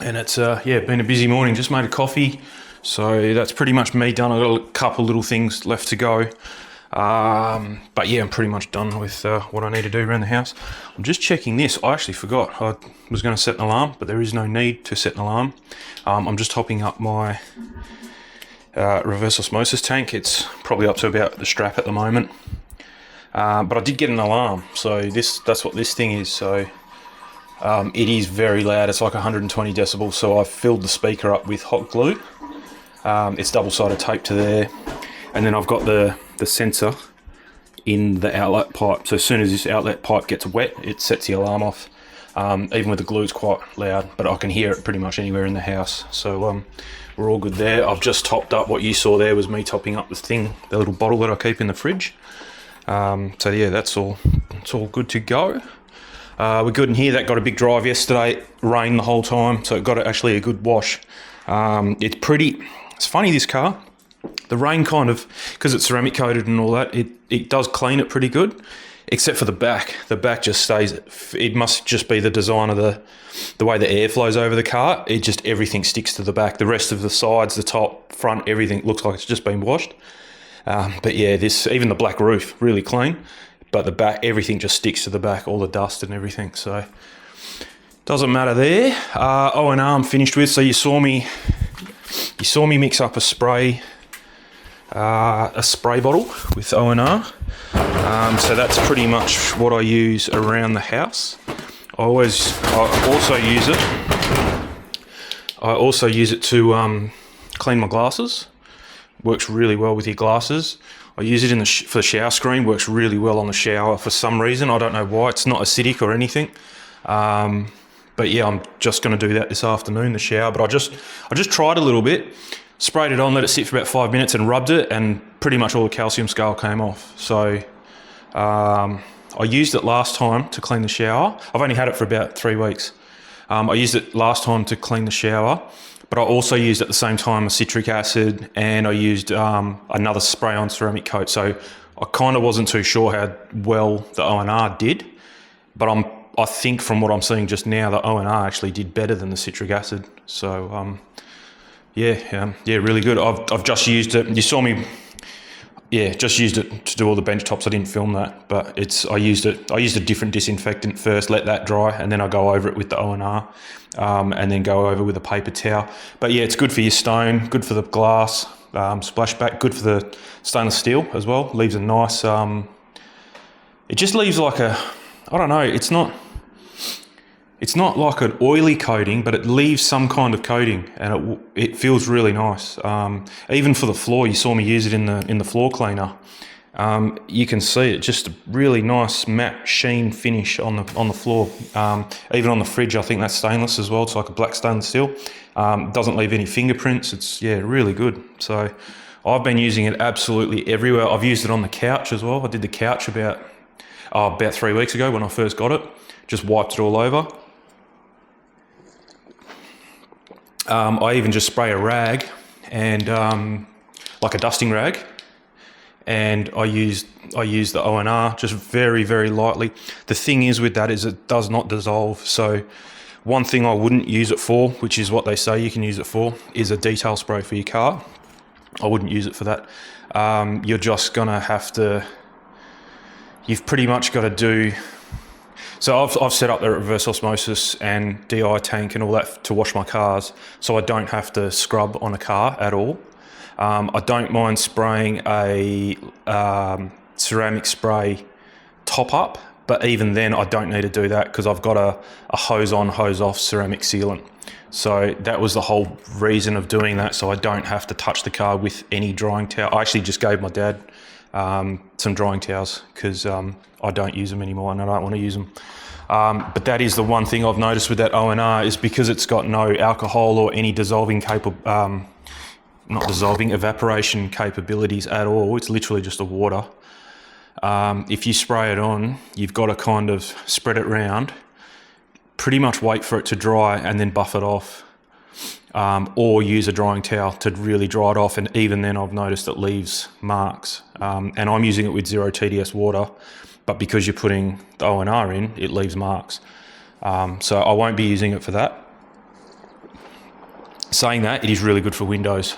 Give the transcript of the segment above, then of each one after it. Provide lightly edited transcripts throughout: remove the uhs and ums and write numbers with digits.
And it's yeah, been a busy morning. Just made a coffee, so that's pretty much me done. I've got a couple little things left to go, but yeah, I'm pretty much done with what I need to do around the house. I'm just checking this. I actually forgot I was going to set an alarm, but there is no need to set an alarm. I'm just topping up my reverse osmosis tank. It's probably up to about the strap at the moment, but I did get an alarm, so that's what this thing is. So it is very loud. It's like 120 decibels, so I've filled the speaker up with hot glue. It's double-sided tape to there, and then I've got the sensor in the outlet pipe. So as soon as this outlet pipe gets wet, it sets the alarm off. Even with the glue, it's quite loud, but I can hear it pretty much anywhere in the house. So we're all good there. I've just topped up. What you saw there was me topping up the little bottle that I keep in the fridge. So yeah, it's all good to go. We're good in here. That got a big drive yesterday. It rained the whole time, so it got actually a good wash. It's funny, this car, the rain kind of, because it's ceramic coated and all that, it does clean it pretty good, except for the back. The back just stays, it must just be the design of the way the air flows over the car. Everything sticks to the back. The rest of the sides, the top, front, everything looks like it's just been washed. But yeah, even the black roof, really clean. But the back, everything just sticks to the back, all the dust and everything. So doesn't matter there. O&R I'm finished with. So you saw me mix up a spray bottle with O&R. So that's pretty much what I use around the house. I also use it to clean my glasses. Works really well with your glasses. I use it for the shower screen. Works really well on the shower for some reason. I don't know why. It's not acidic or anything. But yeah, I'm just going to do that this afternoon, the shower. But I just tried a little bit, sprayed it on, let it sit for about 5 minutes and rubbed it, and pretty much all the calcium scale came off. So I used it last time to clean the shower. I've only had it for about 3 weeks. I used it last time to clean the shower, but I also used at the same time a citric acid, and I used another spray-on ceramic coat. So I kind of wasn't too sure how well the O&R did, but I think from what I'm seeing just now, the O&R actually did better than the citric acid. So yeah, really good. I've just used it. You saw me, just used it to do all the bench tops. I didn't film that, but I used a different disinfectant first, let that dry, and then I go over it with the O&R, and then go over with a paper towel. But yeah, it's good for your stone, good for the glass, splashback, good for the stainless steel as well. Leaves a nice, it just leaves like I don't know, it's not like an oily coating, but it leaves some kind of coating, and it feels really nice. Even for the floor, you saw me use it in the floor cleaner. You can see it, just a really nice matte sheen finish on the floor. Even on the fridge, I think that's stainless as well. It's like a black stainless steel. Doesn't leave any fingerprints. It's really good. So I've been using it absolutely everywhere. I've used it on the couch as well. I did the couch about 3 weeks ago when I first got it. Just wiped it all over. I even just spray a rag and like a dusting rag, and I use the O&R just very, very lightly. The thing is with that is it does not dissolve. So one thing I wouldn't use it for, which is what they say you can use it for, is a detail spray for your car. I wouldn't use it for that. You're just gonna have to. You've pretty much got to do. So I've set up the reverse osmosis and DI tank and all that to wash my cars, so I don't have to scrub on a car at all. I don't mind spraying a ceramic spray top up, but even then I don't need to do that because I've got a hose on, hose off ceramic sealant. So that was the whole reason of doing that, so I don't have to touch the car with any drying towel. I actually just gave my dad some drying towels because I don't use them anymore and I don't want to use them. But that is the one thing I've noticed with that O&R is because it's got no alcohol or any evaporation capabilities at all. It's literally just a water. If you spray it on, you've got to kind of spread it around, pretty much wait for it to dry and then buff it off. Or use a drying towel to really dry it off, and even then I've noticed it leaves marks. And I'm using it with 0 TDS water, but because you're putting the O&R in, it leaves marks. So I won't be using it for that. Saying that, it is really good for windows.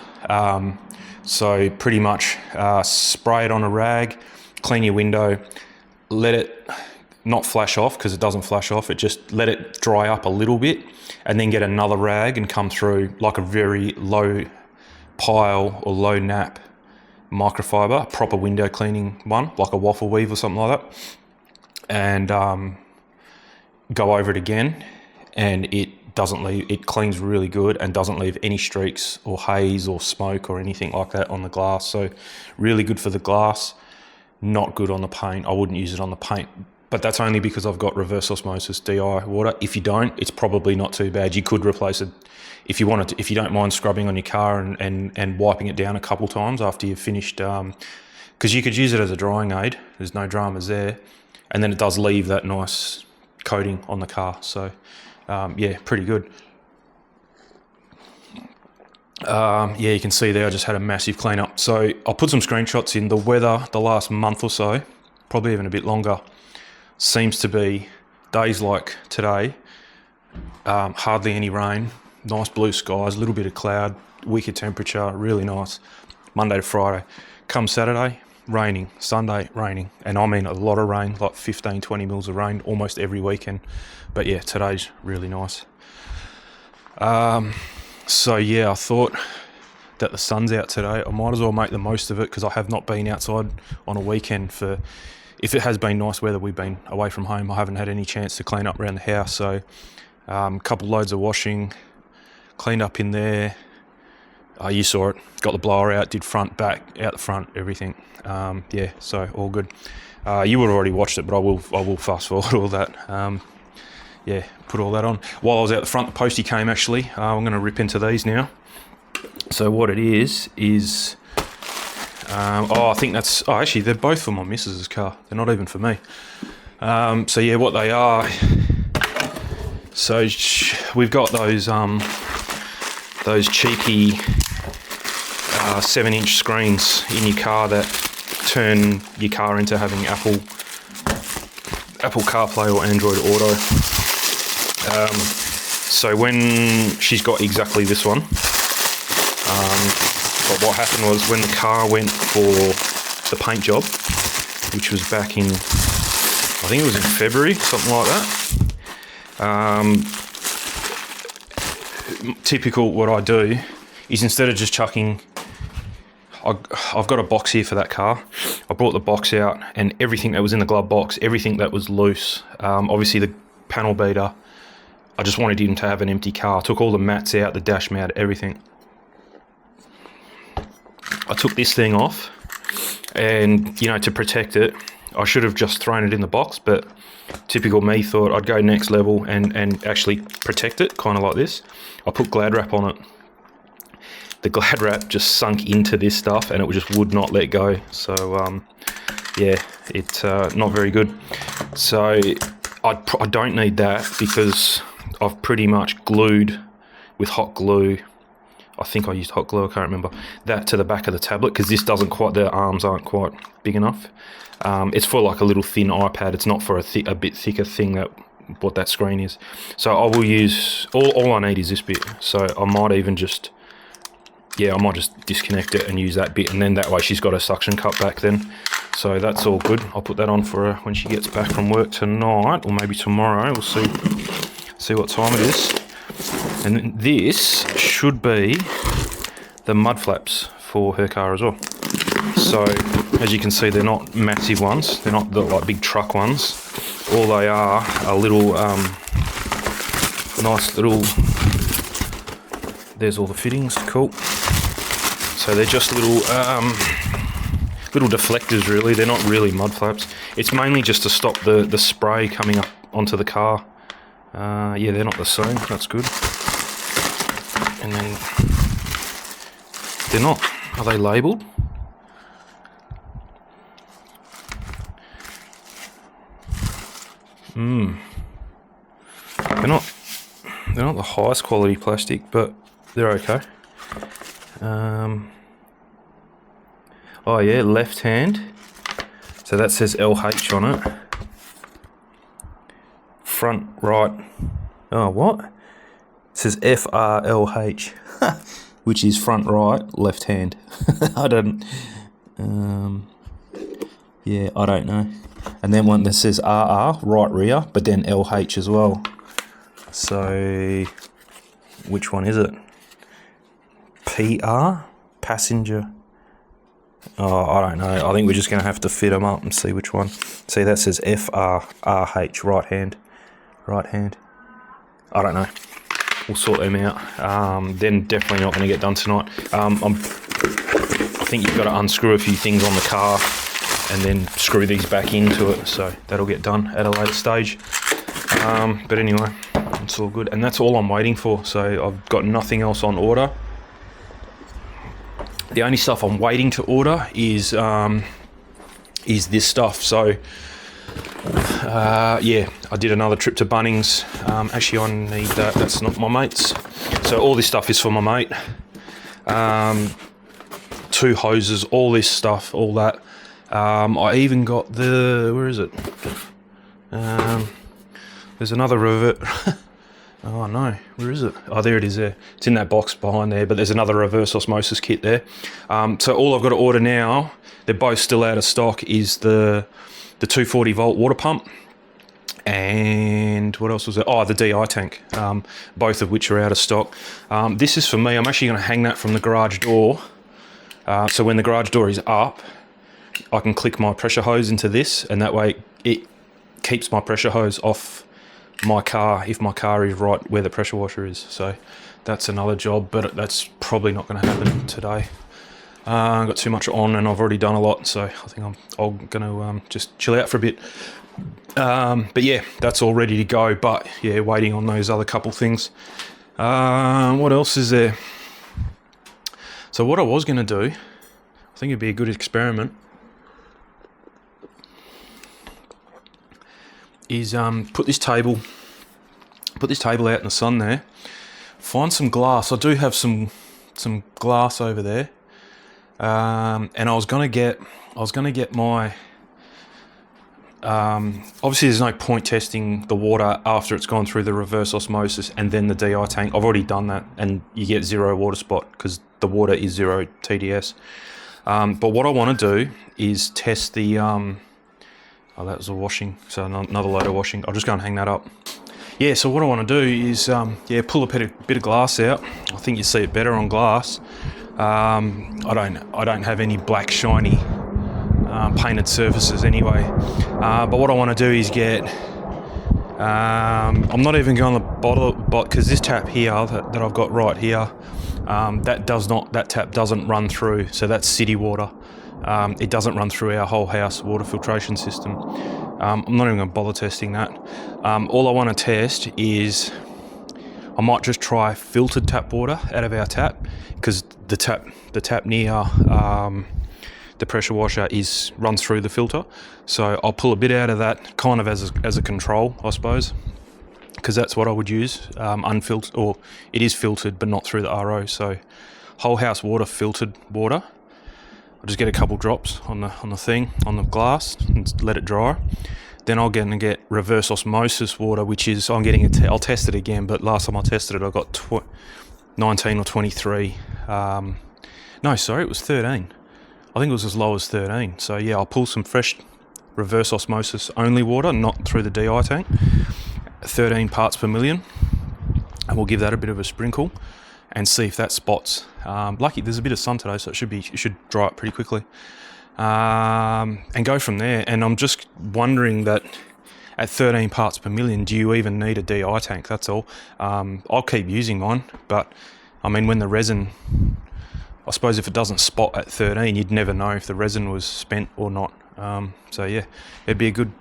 So pretty much spray it on a rag, clean your window, let it not flash off, because it doesn't flash off, it just let it dry up a little bit, and then get another rag and come through like a very low pile or low nap microfiber, proper window cleaning one, like a waffle weave or something like that, and go over it again, and it doesn't leave, it cleans really good and doesn't leave any streaks or haze or smoke or anything like that on the glass. So really good for the glass, not good on the paint. I wouldn't use it on the paint, but that's only because I've got reverse osmosis DI water. If you don't, it's probably not too bad. You could replace it if you wanted to, if you don't mind scrubbing on your car and wiping it down a couple times after you've finished, because you could use it as a drying aid. There's no dramas there, and then it does leave that nice coating on the car. So yeah, pretty good. Yeah, you can see there I just had a massive cleanup. So I'll put some screenshots in. The weather the last month or so, probably even a bit longer, seems to be days like today, hardly any rain, nice blue skies, a little bit of cloud, weaker temperature, really nice. Monday to Friday. Come Saturday, raining. Sunday, raining. And I mean a lot of rain, like 15, 20 mils of rain almost every weekend. But yeah, today's really nice. So yeah, I thought that the sun's out today. I might as well make the most of it, because I have not been outside on a weekend for, if it has been nice weather, we've been away from home. I haven't had any chance to clean up around the house. So a couple loads of washing, cleaned up in there. You saw it, got the blower out, did front, back, out the front, everything. Yeah, so all good. You would have already watched it, but I will fast forward all that. Yeah, put all that on. While I was out the front, the postie came actually. I'm going to rip into these now. So what it is, I think that's, actually they're both for my missus's car. They're not even for me. So yeah, what they are, so we've got those cheeky 7-inch screens in your car that turn your car into having Apple CarPlay or Android Auto. So when she's got exactly this one, but what happened was when the car went for the paint job, which was back in, I think it was in February, something like that. Typical, what I do is, instead of just chucking, I've got a box here for that car. I brought the box out, and everything that was in the glove box, everything that was loose, obviously the panel beater, I just wanted him to have an empty car. I took all the mats out, the dash mat, everything. I took this thing off, and to protect it, I should have just thrown it in the box, but typical me, thought I'd go next level and actually protect it, kind of like this. I put Glad wrap on it. The Glad wrap just sunk into this stuff, and it just would not let go. So yeah, it's not very good. So I don't need that, because I've pretty much glued with hot glue. I think I used hot glue, I can't remember, that to the back of the tablet, because this doesn't quite, the arms aren't quite big enough. It's for like a little thin iPad. It's not for a bit thicker thing that what that screen is. So I will use, all I need is this bit. So I might even just, I might just disconnect it and use that bit, and then that way she's got a suction cup back then. So that's all good. I'll put that on for her when she gets back from work tonight, or maybe tomorrow. We'll see what time it is. And this should be the mud flaps for her car as well. So as you can see, they're not massive ones. They're not the like big truck ones. All they are little, nice little, there's all the fittings, cool. So they're just little deflectors really. They're not really mud flaps. It's mainly just to stop the spray coming up onto the car. Yeah, they're not the same, that's good. And then, they're not, are they labelled? They're not the highest quality plastic, but they're okay. Oh yeah, left hand. So that says LH on it. Front right. Oh, what? It says FRLH, which is front right, left hand. I don't, yeah, I don't know. And then one that says RR, right rear, but then LH as well. So, which one is it? PR, passenger. Oh, I don't know. I think we're just going to have to fit them up and see which one. See, that says FRRH, right hand. Right hand. I don't know. We'll sort them out. Then definitely not going to get done tonight. I think you've got to unscrew a few things on the car and then screw these back into it. So that'll get done at a later stage. But anyway, it's all good. And that's all I'm waiting for. So I've got nothing else on order. The only stuff I'm waiting to order is this stuff. So yeah, I did another trip to Bunnings. Actually, I need that. That's not my mate's. So all this stuff is for my mate. 2 hoses, all this stuff, all that. I even got the, where is it? There's another revert. Oh no, where is it? Oh, there it is there. It's in that box behind there, but there's another reverse osmosis kit there. So all I've got to order now, they're both still out of stock, is the 240 volt water pump. And what else was there? Oh, the DI tank, both of which are out of stock. This is for me. I'm actually going to hang that from the garage door. So when the garage door is up, I can click my pressure hose into this, and that way it keeps my pressure hose off my car if my car is right where the pressure washer is. So that's another job, but that's probably not going to happen today. I've got too much on and I've already done a lot, so I think I'm going to just chill out for a bit. But yeah, that's all ready to go, but yeah, waiting on those other couple things. What else is there? So what I was going to do, I think it'd be a good experiment, is put this table out in the sun there, find some glass. I do have some glass over there, and I was gonna get my obviously there's no point testing the water after it's gone through the reverse osmosis and then the DI tank. I've already done that, and you get 0 water spot because the water is 0 TDS. But what I want to do is test the oh, that was a washing, so another load of washing. I'll just go and hang that up. Yeah, so what I want to do is, yeah, pull a bit of glass out. I think you see it better on glass. I don't have any black shiny painted surfaces anyway. But what I want to do is get, I'm not even going to bottle, because this tap here that I've got right here, that tap doesn't run through. So that's city water. It doesn't run through our whole house water filtration system. I'm not even going to bother testing that. All I want to test is, I might just try filtered tap water out of our tap, because the tap near the pressure washer runs through the filter. So I'll pull a bit out of that, kind of as a control, I suppose, because that's what I would use, unfiltered, or it is filtered but not through the RO. So whole house water, filtered water. I'll just get a couple drops on the glass and let it dry. Then I'll get reverse osmosis water, which is, I'll test it again, but last time I tested it I got 19 or 23. No, sorry, it was 13. I think it was as low as 13. So yeah, I'll pull some fresh reverse osmosis only water, not through the DI tank, 13 parts per million, and we'll give that a bit of a sprinkle and see if that spots. Lucky there's a bit of sun today, so it should dry up pretty quickly, and go from there. And I'm just wondering that at 13 parts per million, do you even need a DI tank? That's all. I'll keep using mine, but I mean, when the resin, I suppose if it doesn't spot at 13, you'd never know if the resin was spent or not. So yeah, it'd be a good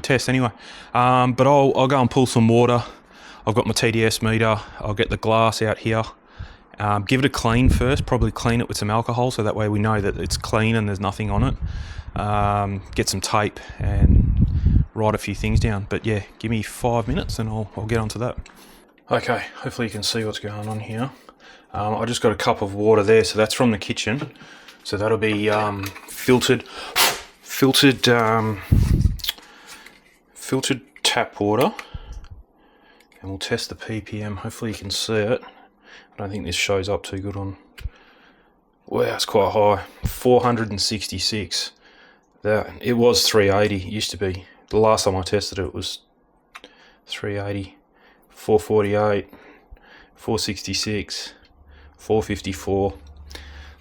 test anyway. But I'll go and pull some water. I've got my TDS meter. I'll get the glass out here. Give it a clean first. Probably clean it with some alcohol, so that way we know that it's clean and there's nothing on it. Get some tape and write a few things down. But yeah, give me 5 minutes and I'll get onto that. Okay, hopefully you can see what's going on here. I just got a cup of water there, so that's from the kitchen. So that'll be filtered tap water. and we'll test the ppm. Hopefully you can see it. I don't think this shows up too good on. Wow, it's quite high. 466. That it was 380. It used to be. The last time I tested it was 380, 448, 466, 454. So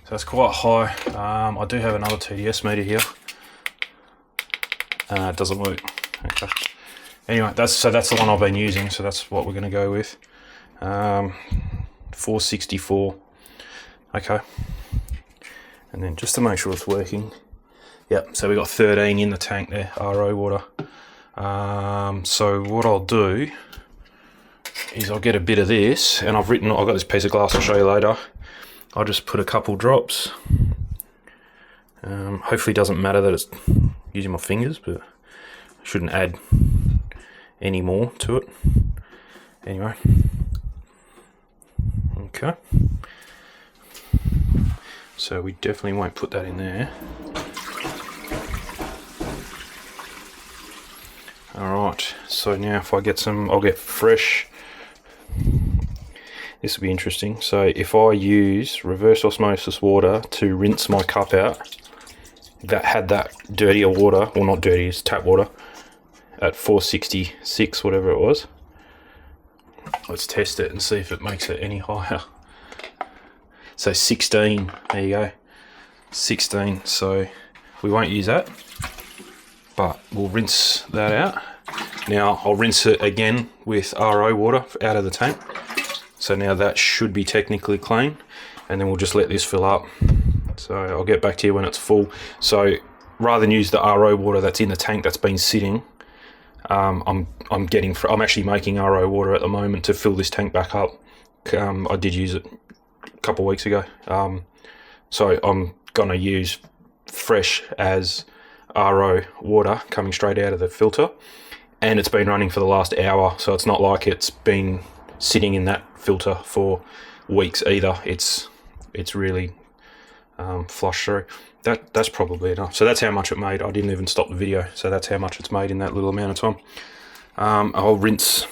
that's quite high. I do have another TDS meter here. It doesn't work. Okay. Anyway, that's the one I've been using. So that's what we're going to go with. 464. Okay. And then just to make sure it's working. Yep. So we got 13 in the tank there. RO water. So what I'll do is I'll get a bit of this, and I've got this piece of glass I'll show you later. I'll just put a couple drops. Hopefully it doesn't matter that it's using my fingers, but I shouldn't add any more to it. Anyway. Okay. So we definitely won't put that in there. Alright, so now if I get some, I'll get fresh. This will be interesting. So if I use reverse osmosis water to rinse my cup out, that had that dirtier water, well not dirty, it's tap water, at 466, whatever it was. Let's test it and see if it makes it any higher. So 16, there you go, 16, so we won't use that, but we'll rinse that out. Now I'll rinse it again with RO water out of the tank. So now that should be technically clean, and then we'll just let this fill up. So I'll get back to you when it's full. So rather than use the RO water that's in the tank that's been sitting, I'm actually making RO water at the moment to fill this tank back up. I did use it a couple of weeks ago. So I'm gonna use fresh as RO water coming straight out of the filter, and it's been running for the last hour, so it's not like it's been sitting in that filter for weeks either. It's really flushed through. That's probably enough. So that's how much it made. I didn't even stop the video, so that's how much it's made in that little amount of time. I'll rinse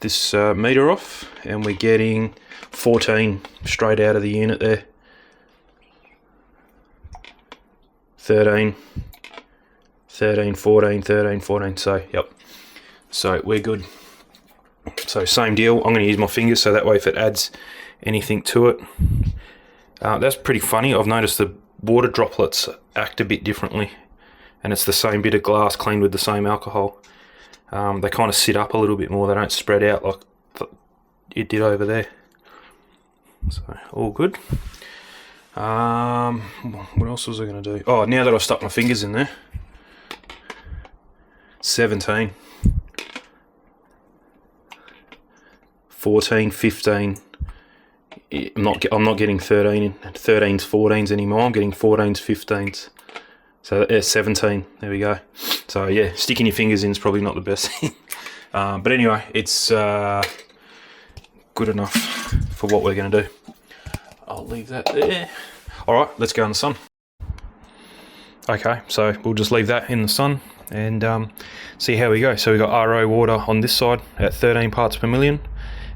this meter off, and we're getting 14 straight out of the unit there. 13, 14, 13, 14. So yep. So we're good. So same deal. I'm going to use my fingers so that way if it adds anything to it. That's pretty funny. I've noticed the water droplets act a bit differently, and it's the same bit of glass cleaned with the same alcohol. They kind of sit up a little bit more. They don't spread out like it did over there. So all good. What else was I going to do? Oh, now that I've stuck my fingers in there, 17, 14, 15. I'm not getting 13s, 14s anymore. I'm getting 14s, 15s. So there's 17. There we go. So yeah, sticking your fingers in is probably not the best thing. But anyway, it's good enough for what we're going to do. I'll leave that there. All right, let's go in the sun. Okay, so we'll just leave that in the sun and see how we go. So we've got RO water on this side at 13 parts per million,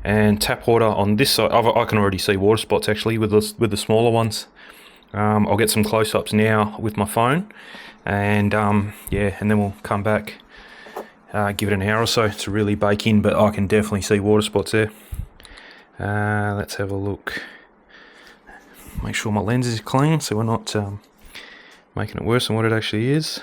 and tap water on this side. I can already see water spots actually with the smaller ones. I'll get some close-ups now with my phone, and yeah, and then we'll come back, give it an hour or so to really bake in, but I can definitely see water spots there. Let's have a look. Make sure my lens is clean so we're not making it worse than what it actually is.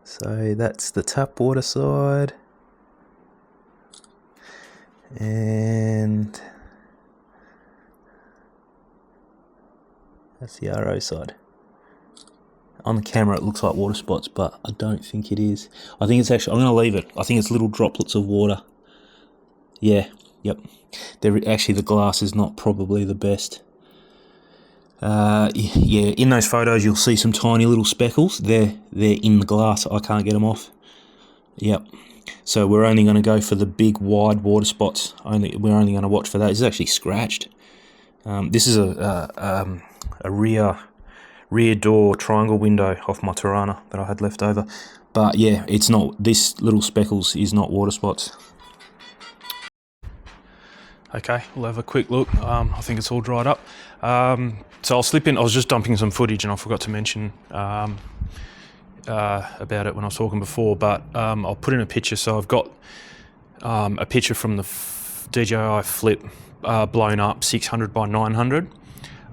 So that's the tap water side, and that's the RO side. On the camera it looks like water spots, but I don't think it is. I think it's actually, I'm going to leave it. I think it's little droplets of water. Yeah, yep. Actually the glass is not probably the best. Yeah, in those photos you'll see some tiny little speckles. They're in the glass. I can't get them off. Yep. So we're only going to go for the big wide water spots. We're only going to watch for that. It's actually scratched. This is a rear door triangle window off my Torana that I had left over. But yeah, it's not, this little speckles is not water spots. Okay, we'll have a quick look. I think it's all dried up. So I'll slip in, I was just dumping some footage and I forgot to mention about it when I was talking before, but I'll put in a picture. So I've got a picture from the DJI Flip blown up 600 by 900.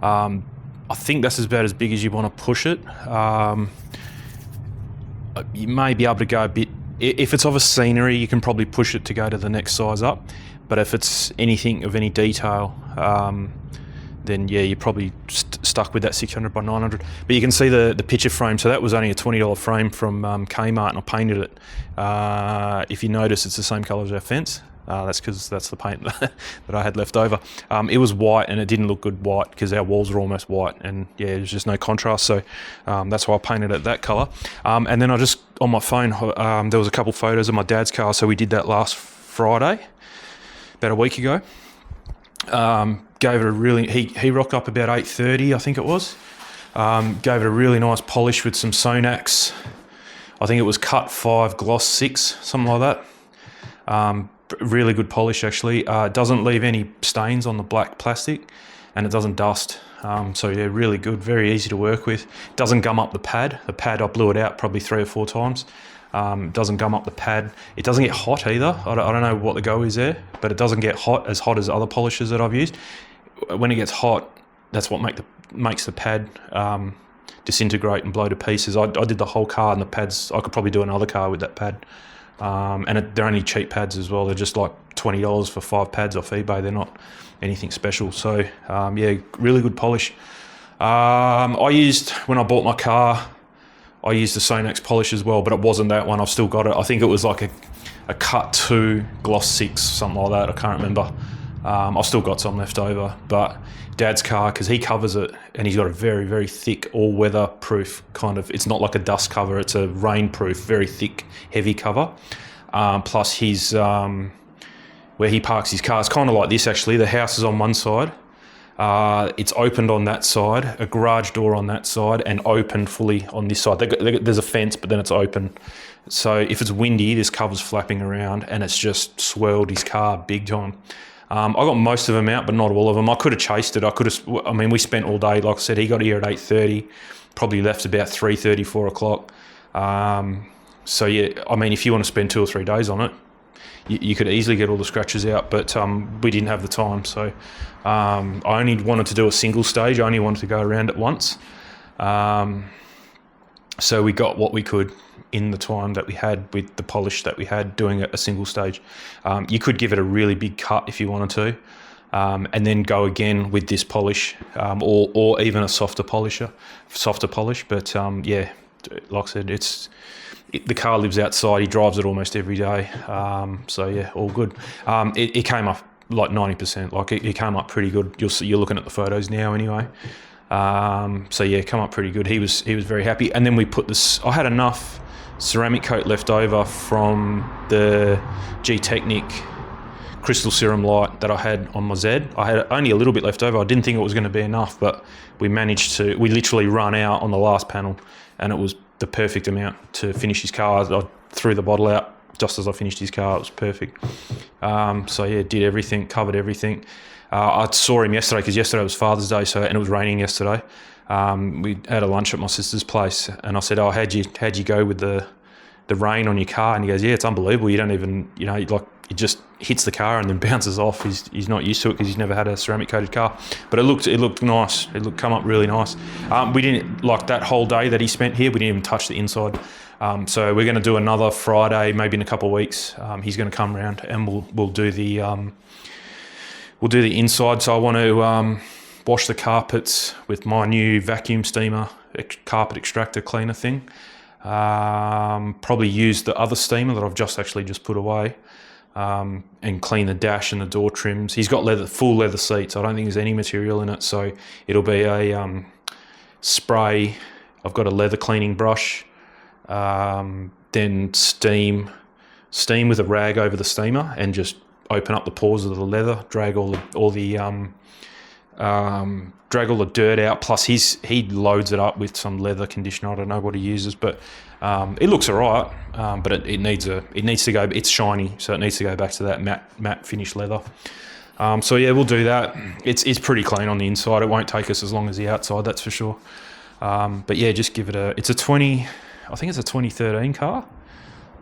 I think that's about as big as you want to push it. You may be able to go a bit, if it's of a scenery, you can probably push it to go to the next size up. But if it's anything of any detail, then yeah, you're probably stuck with that 600 by 900. But you can see the picture frame. So that was only a $20 frame from Kmart, and I painted it. If you notice, it's the same colour as our fence. That's because that's the paint that I had left over. It was white and it didn't look good white because our walls were almost white, and yeah, there's just no contrast. So that's why I painted it that colour. And then I just, on my phone, there was a couple photos of my dad's car. So we did that last Friday, about a week ago. Gave it a really, he rocked up about 8:30, I think it was. Gave it a really nice polish with some Sonax. I think it was cut 5 gloss 6, something like that. Really good polish actually. It doesn't leave any stains on the black plastic, and it doesn't dust. So yeah, really good, very easy to work with. It doesn't gum up the pad. The pad, I blew it out probably 3 or 4 times. It doesn't gum up the pad. It doesn't get hot either. I don't know what the go is there, but it doesn't get hot as other polishes that I've used. When it gets hot, that's what makes the pad disintegrate and blow to pieces. I did the whole car, and the pads, I could probably do another car with that pad. They're only cheap pads as well. They're just like $20 for 5 pads off eBay. They're not anything special. So yeah, really good polish. I used, when I bought my car, I used the Sonax polish as well, but it wasn't that one. I've still got it. I think it was like a cut 2 gloss 6, something like that. I can't remember. I've still got some left over, but Dad's car, because he covers it, and he's got a very, very thick all-weather proof kind of, it's not like a dust cover, it's a rain-proof, very thick, heavy cover. Plus his, where he parks his car, it's kind of like this actually. The house is on one side. It's opened on that side, a garage door on that side, and open fully on this side. There's a fence, but then it's open. So if it's windy, this cover's flapping around, and it's just swirled his car big time. I got most of them out, but not all of them. I could have chased it. We spent all day. Like I said, he got here at 8:30, probably left about 3:30, 4 o'clock. So yeah, I mean, if you want to spend 2 or 3 days on it, you could easily get all the scratches out, but we didn't have the time. So I only wanted to do a single stage. I only wanted to go around it once. So we got what we could in the time that we had with the polish that we had doing a single stage. You could give it a really big cut if you wanted to, and then go again with this polish, or even a softer polish. But yeah, like I said, the car lives outside. He drives it almost every day. So yeah, all good. It came up like 90%. Like it came up pretty good. You're looking at the photos now anyway. So yeah, come up pretty good. He was very happy. And then we put this. I had enough ceramic coat left over from the G-Technic crystal serum light that I had on my Z. I had only a little bit left over. I didn't think it was going to be enough, but we literally run out on the last panel, and it was the perfect amount to finish his car. I threw the bottle out just as I finished his car. It was perfect. So yeah, did everything, covered everything. I saw him yesterday because yesterday was Father's Day, and it was raining yesterday. We had a lunch at my sister's place, and I said, "Oh, how'd you go with the rain on your car?" And he goes, "Yeah, it's unbelievable. You don't even, like it just hits the car and then bounces off." He's not used to it because he's never had a ceramic coated car. But it looked nice. It come up really nice. We didn't, like that whole day that he spent here, we didn't even touch the inside. So we're going to do another Friday, maybe in a couple of weeks. He's going to come around and we'll do the inside. So I want to wash the carpets with my new vacuum steamer, carpet extractor cleaner thing. Probably use the other steamer that I've just put away, and clean the dash and the door trims. He's got full leather seats. I don't think there's any material in it, so it'll be a spray. I've got a leather cleaning brush, then steam with a rag over the steamer and just open up the pores of the leather, drag all the drag all the dirt out. Plus, he loads it up with some leather conditioner. I don't know what he uses, but it looks alright. But it needs to go. It's shiny, so it needs to go back to that matte finish leather. So yeah, we'll do that. It's pretty clean on the inside. It won't take us as long as the outside, that's for sure. But yeah, just give it it's a 2013 car.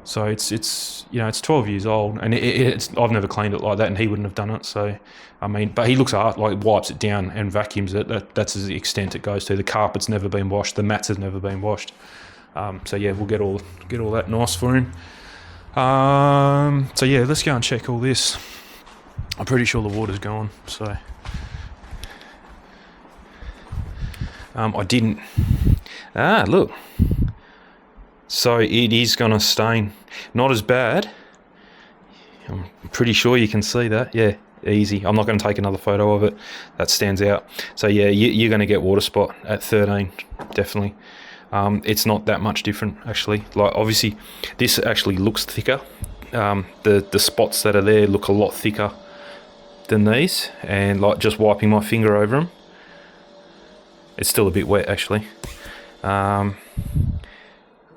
So it's 12 years old, and I've never cleaned it like that, and he wouldn't have done it. So, I mean, but he looks at like wipes it down and vacuums it. That's the extent it goes to. The carpet's never been washed. The mats have never been washed. So yeah, we'll get all that nice for him. So yeah, let's go and check all this. I'm pretty sure the water's gone. So I didn't. Look. So it is going to stain. Not as bad. I'm pretty sure you can see that. Yeah, easy. I'm not going to take another photo of it. That stands out. So yeah, you're going to get water spot at 13, definitely. It's not that much different, actually. Like, obviously, this actually looks thicker. The spots that are there look a lot thicker than these. And like just wiping my finger over them, it's still a bit wet, actually.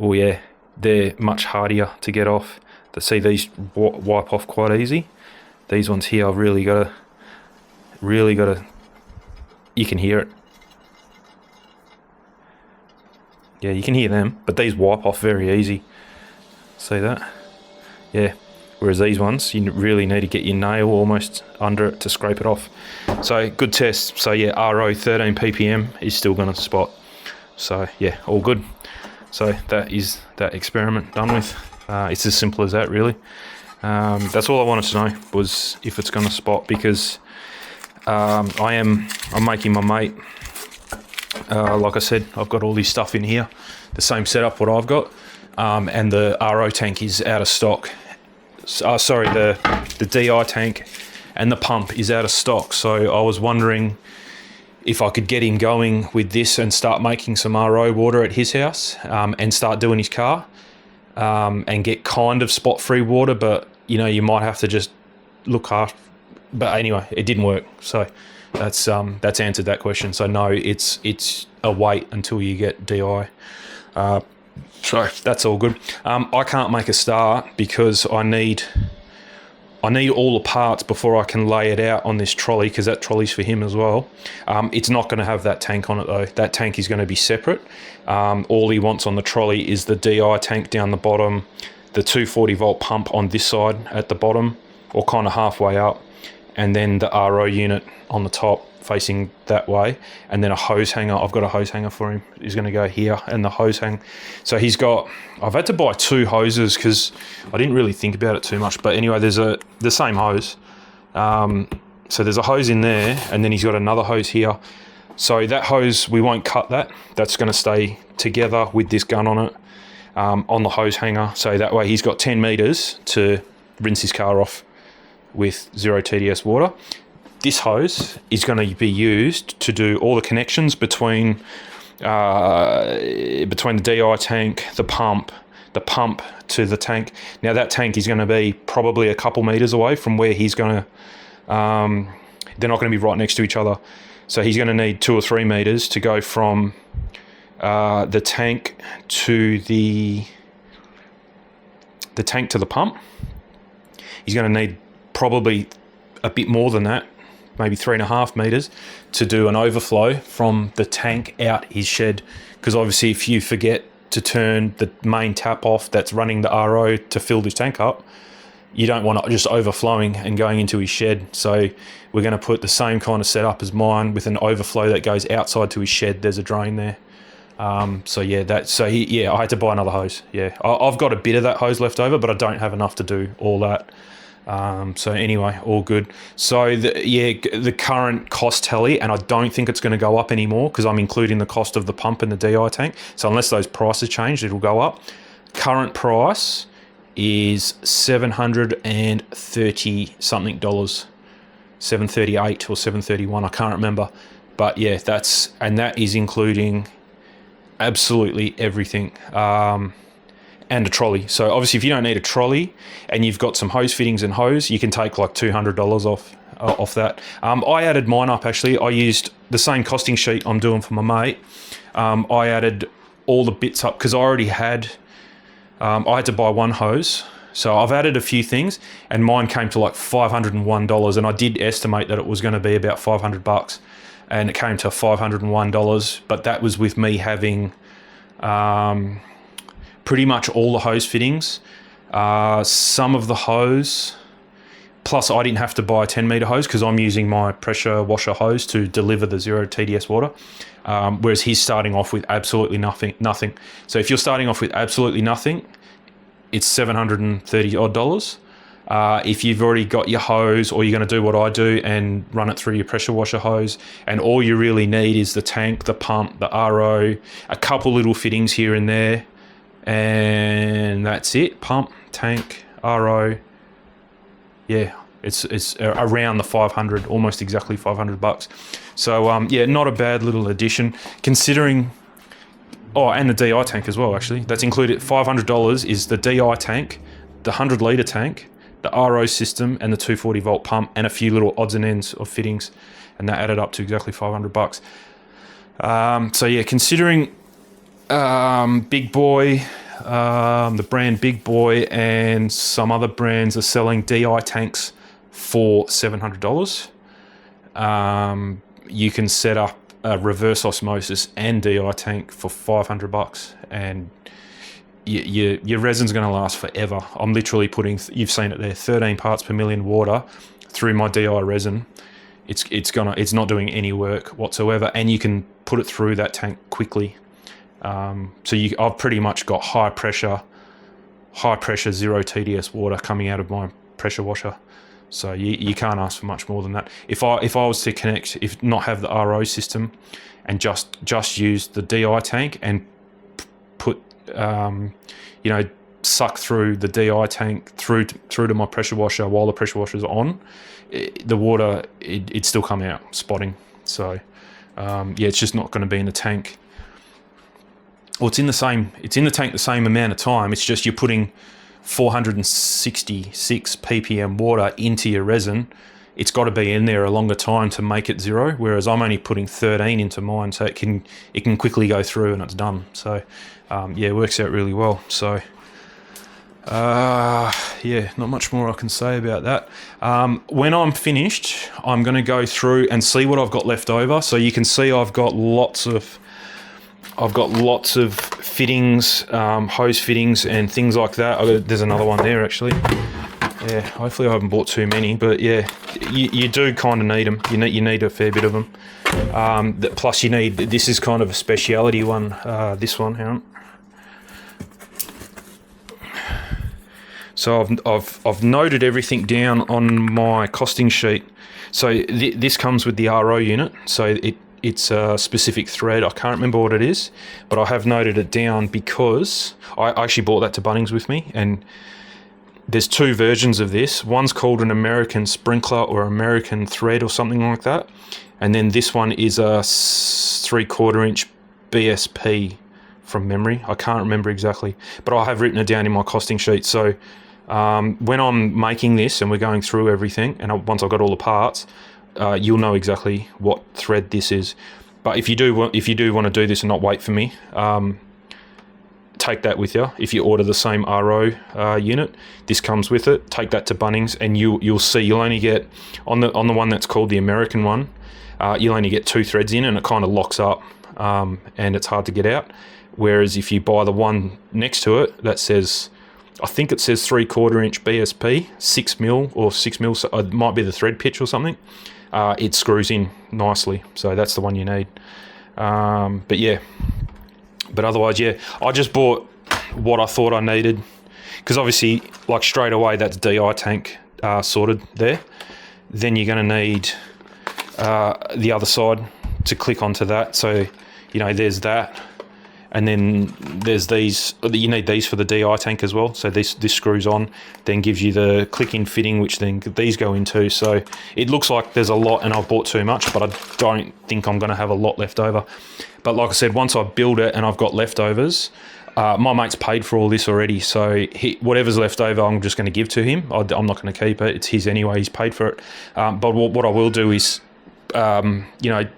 Oh yeah, they're much hardier to get off. See, these wipe off quite easy. These ones here, I've really got to, you can hear it. Yeah, you can hear them, but these wipe off very easy. See that? Yeah, whereas these ones, you really need to get your nail almost under it to scrape it off. So, good test. So yeah, RO 13 ppm is still going to spot. So yeah, all good. So that is that experiment done with. It's as simple as that, really. That's all I wanted to know, was if it's going to spot, because I'm making my mate. Like I said, I've got all this stuff in here, the same setup what I've got, and the RO tank is out of stock. Sorry, the DI tank and the pump is out of stock. So I was wondering if I could get him going with this and start making some RO water at his house, and start doing his car, and get kind of spot-free water, but you might have to just look after. But anyway, it didn't work. So that's answered that question. So no, it's a wait until you get DI. So that's all good. I can't make a start because I need all the parts before I can lay it out on this trolley, because that trolley's for him as well. It's not going to have that tank on it though. That tank is going to be separate. All he wants on the trolley is the DI tank down the bottom, the 240 volt pump on this side at the bottom, or kind of halfway up, and then the RO unit on the top facing that way, and then a hose hanger. I've got a hose hanger for him. He's going to go here, and the hose hang. So I've had to buy 2 hoses because I didn't really think about it too much. But anyway, there's the same hose. So there's a hose in there, and then he's got another hose here. So that hose, we won't cut that. That's going to stay together with this gun on it, on the hose hanger. So that way he's got 10 meters to rinse his car off with 0 TDS water. This hose is going to be used to do all the connections between the DI tank, the pump to the tank. Now that tank is going to be probably a couple meters away from where he's going to. They're not going to be right next to each other, so he's going to need 2 or 3 meters to go from the tank to the pump. He's going to need probably a bit more than that, maybe 3.5 meters, to do an overflow from the tank out his shed. Because obviously if you forget to turn the main tap off that's running the RO to fill this tank up, you don't want it just overflowing and going into his shed. So we're going to put the same kind of setup as mine with an overflow that goes outside to his shed. There's a drain there. So yeah, I had to buy another hose. Yeah, I've got a bit of that hose left over, but I don't have enough to do all that. So anyway, all good. So the current cost tally, and I don't think it's going to go up anymore because I'm including the cost of the pump and the DI tank. So unless those prices change, it'll go up. Current price is $730 something, $738 or $731. I can't remember, but yeah, that is including absolutely everything. And a trolley. So obviously if you don't need a trolley and you've got some hose fittings and hose, you can take like $200 off off that. I added mine up actually. I used the same costing sheet I'm doing for my mate. I added all the bits up because I already had, I had to buy one hose. So I've added a few things and mine came to like $501, and I did estimate that it was going to be about $500, and it came to $501, but that was with me having pretty much all the hose fittings, some of the hose, plus I didn't have to buy a 10 meter hose because I'm using my pressure washer hose to deliver the 0 TDS water, whereas he's starting off with absolutely nothing. So if you're starting off with absolutely nothing, it's $730 odd. If you've already got your hose, or you're going to do what I do and run it through your pressure washer hose, and all you really need is the tank, the pump, the RO, a couple little fittings here and there, and that's it. Pump, tank, RO. Yeah, it's around the 500, almost exactly $500. So yeah, not a bad little addition considering. Oh, and the DI tank as well, actually. That's included. $500 is the DI tank, the 100 litre tank, the RO system, and the 240 volt pump, and a few little odds and ends of fittings. And that added up to exactly $500. So yeah, considering Big Boy, the brand Big Boy, and some other brands are selling DI tanks for $700, you can set up a reverse osmosis and DI tank for $500, and your resin's going to last forever. I'm literally putting, you've seen it there, 13 parts per million water through my DI resin. It's not doing any work whatsoever, and you can put it through that tank quickly. So I've pretty much got high pressure 0 TDS water coming out of my pressure washer. So you can't ask for much more than that. If I was to connect, if not have the RO system, and just use the DI tank and put suck through the DI tank through to my pressure washer while the pressure washer's on, the water it'd still come out spotting. So yeah, it's just not going to be in the tank. Well, it's in the tank the same amount of time. It's just you're putting 466 ppm water into your resin. It's got to be in there a longer time to make it 0, whereas I'm only putting 13 into mine, so it can quickly go through and it's done. So yeah, it works out really well. So yeah, not much more I can say about that. When I'm finished, I'm going to go through and see what I've got left over. So you can see I've got lots of fittings, hose fittings and things like that. There's another one there actually. Yeah, hopefully I haven't bought too many, but yeah, you do kind of need them. You need a fair bit of them. Plus you need, this is kind of a speciality one, this one, hang on. So I've noted everything down on my costing sheet. So this comes with the RO unit, so it's a specific thread. I can't remember what it is, but I have noted it down because I actually bought that to Bunnings with me, and there's 2 versions of this. One's called an American sprinkler or American thread or something like that, and then this one is a 3/4 inch BSP from memory. I can't remember exactly, but I have written it down in my costing sheet. So when I'm making this and we're going through everything, and once I've got all the parts, you'll know exactly what thread this is. But if you do want to do this and not wait for me, take that with you. If you order the same RO unit, this comes with it. Take that to Bunnings, and you'll see you'll only get on the one that's called the American one. You'll only get 2 threads in, and it kind of locks up, and it's hard to get out. Whereas if you buy the one next to it that says, I think it says 3/4 inch BSP, 6mm or 6mm, so it might be the thread pitch or something. It screws in nicely, so that's the one you need. But yeah, but otherwise, yeah, I just bought what I thought I needed, because obviously, like straight away, that's DI tank sorted there. Then you're going to need the other side to click onto that. So, there's that. And then there's these, you need these for the DI tank as well. So this screws on, then gives you the click-in fitting, which then these go into. So it looks like there's a lot, and I've bought too much, but I don't think I'm going to have a lot left over. But like I said, once I build it and I've got leftovers, my mate's paid for all this already, so whatever's left over, I'm just going to give to him. I'm not going to keep it. It's his anyway. He's paid for it. But what I will do is,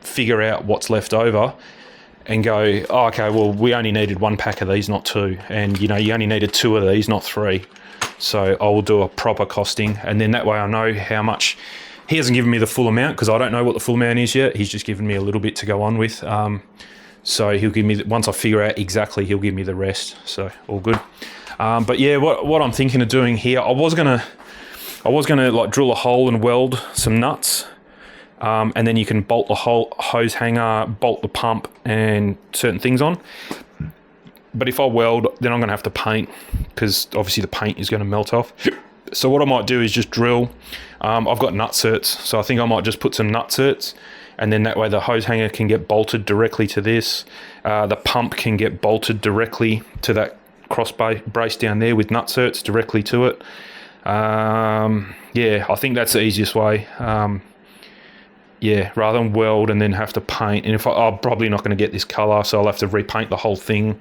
figure out what's left over and go, oh, okay, well, we only needed 1 pack of these, not 2. And, you only needed 2 of these, not 3. So I will do a proper costing. And then that way I know how much. He hasn't given me the full amount because I don't know what the full amount is yet. He's just given me a little bit to go on with. So he'll give me, once I figure out exactly, he'll give me the rest. So all good. But yeah, what I'm thinking of doing here, I was gonna like drill a hole and weld some nuts. And then you can bolt the whole hose hanger, bolt the pump and certain things on. But if I weld, then I'm going to have to paint because obviously the paint is going to melt off. So what I might do is just drill. I've got nut certs, so I think I might just put some nut certs, and then that way the hose hanger can get bolted directly to this. The pump can get bolted directly to that cross brace down there with nut certs directly to it. Yeah, I think that's the easiest way. Yeah, rather than weld and then have to paint. And if I'm probably not going to get this colour, so I'll have to repaint the whole thing.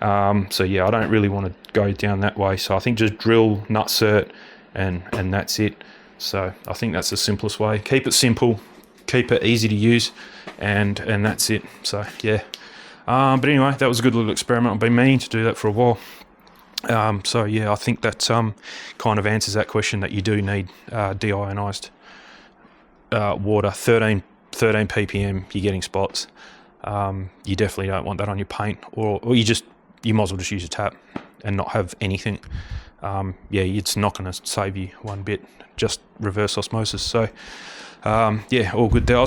So yeah, I don't really want to go down that way. So I think just drill, nut cert, and that's it. So I think that's the simplest way. Keep it simple, keep it easy to use, and that's it. So yeah. But anyway, that was a good little experiment. I've been meaning to do that for a while. So yeah, I think that kind of answers that question, that you do need deionized water. 13 ppm, you're getting spots. You definitely don't want that on your paint, or you might as well just use a tap and not have anything. Yeah, it's not going to save you one bit, just reverse osmosis. So yeah, all good there.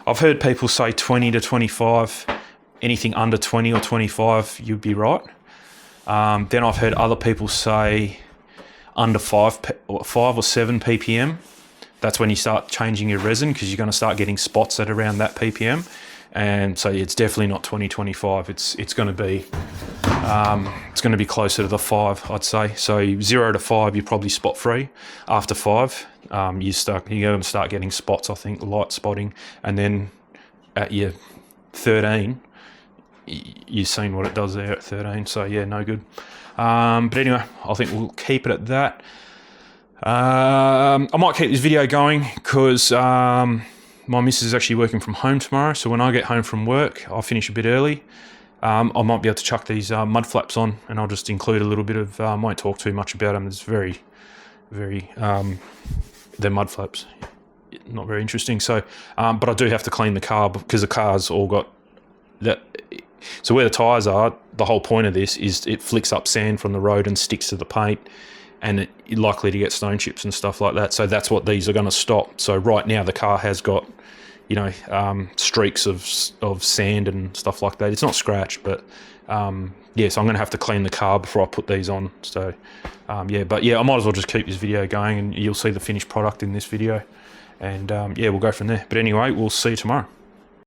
I've heard people say 20 to 25, anything under 20 or 25 you'd be right. Then I've heard other people say under 5 or 7 ppm. That's when you start changing your resin, because you're going to start getting spots at around that ppm. And so it's definitely not 20, 25. It's going to be closer to the 5, I'd say. So 0 to 5, you're probably spot free. After 5, you're going to start getting spots, I think, light spotting. And then at your 13, you've seen what it does there at 13. So yeah, no good. But anyway, I think we'll keep it at that. I might keep this video going because my missus is actually working from home tomorrow, so when I get home from work, I'll finish a bit early. I might be able to chuck these mud flaps on, and I'll just include a little bit of, I won't talk too much about them. It's very, they're mud flaps, not very interesting. So, but I do have to clean the car because the car's all got that. So where the tyres are, the whole point of this is it flicks up sand from the road and sticks to the paint, and it's likely to get stone chips and stuff like that. So that's what these are going to stop. So right now the car has got, streaks of sand and stuff like that. It's not scratched, but yeah, so I'm going to have to clean the car before I put these on. So yeah, but yeah, I might as well just keep this video going, and you'll see the finished product in this video. And yeah, we'll go from there. But anyway, we'll see you tomorrow.